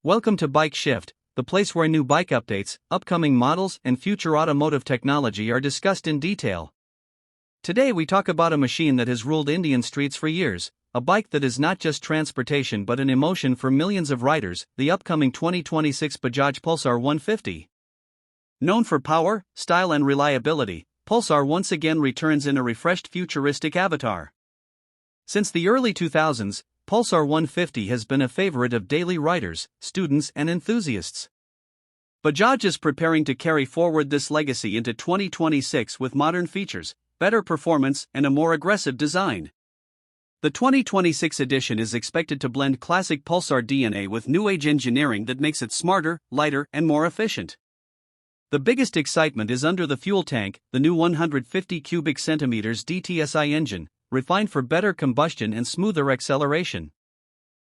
Welcome to Bike Shift, the place where new bike updates, upcoming models, and future automotive technology are discussed in detail. Today we talk about a machine that has ruled Indian streets for years, a bike that is not just transportation but an emotion for millions of riders, the upcoming 2026 Bajaj Pulsar 150. Known for power, style and reliability, Pulsar once again returns in a refreshed futuristic avatar. Since the early 2000s, Pulsar 150 has been a favorite of daily riders, students and enthusiasts. Bajaj is preparing to carry forward this legacy into 2026 with modern features, better performance and a more aggressive design. The 2026 edition is expected to blend classic Pulsar DNA with new-age engineering that makes it smarter, lighter and more efficient. The biggest excitement is under the fuel tank, the new 150 cubic centimeters DTSI engine, refined for better combustion and smoother acceleration.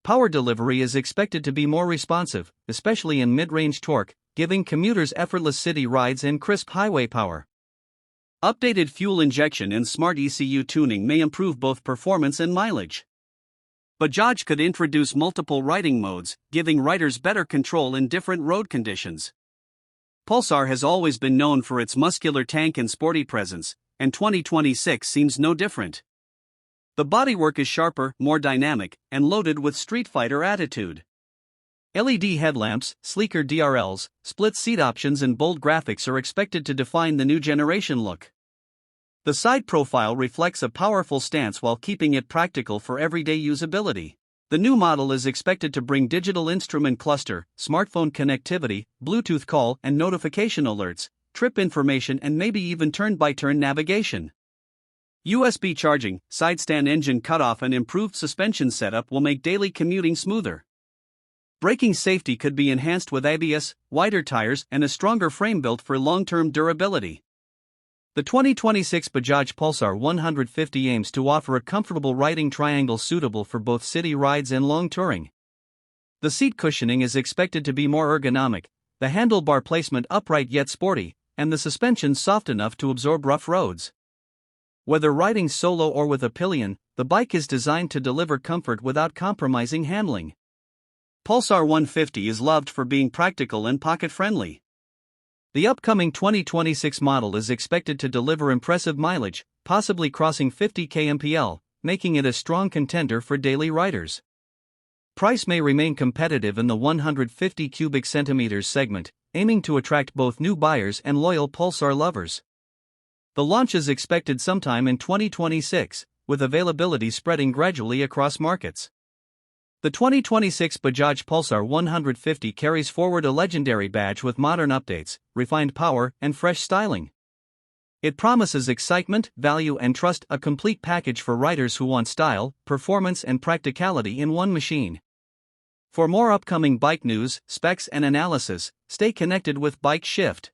Power delivery is expected to be more responsive, especially in mid-range torque, giving commuters effortless city rides and crisp highway power. Updated fuel injection and smart ECU tuning may improve both performance and mileage. Bajaj could introduce multiple riding modes, giving riders better control in different road conditions. Pulsar has always been known for its muscular tank and sporty presence, and 2026 seems no different. The bodywork is sharper, more dynamic, and loaded with Street Fighter attitude. LED headlamps, sleeker DRLs, split seat options and bold graphics are expected to define the new generation look. The side profile reflects a powerful stance while keeping it practical for everyday usability. The new model is expected to bring digital instrument cluster, smartphone connectivity, Bluetooth call and notification alerts, trip information and maybe even turn-by-turn navigation. USB charging, sidestand engine cutoff and improved suspension setup will make daily commuting smoother. Braking safety could be enhanced with ABS, wider tires and a stronger frame built for long-term durability. The 2026 Bajaj Pulsar 150 aims to offer a comfortable riding triangle suitable for both city rides and long touring. The seat cushioning is expected to be more ergonomic, the handlebar placement upright yet sporty, and the suspension soft enough to absorb rough roads. Whether riding solo or with a pillion, the bike is designed to deliver comfort without compromising handling. Pulsar 150 is loved for being practical and pocket-friendly. The upcoming 2026 model is expected to deliver impressive mileage, possibly crossing 50 kmpl, making it a strong contender for daily riders. Price may remain competitive in the 150 cubic centimeters segment, aiming to attract both new buyers and loyal Pulsar lovers. The launch is expected sometime in 2026, with availability spreading gradually across markets. The 2026 Bajaj Pulsar 150 carries forward a legendary badge with modern updates, refined power, and fresh styling. It promises excitement, value, and trust, a complete package for riders who want style, performance, and practicality in one machine. For more upcoming bike news, specs, and analysis, stay connected with Bike Shift.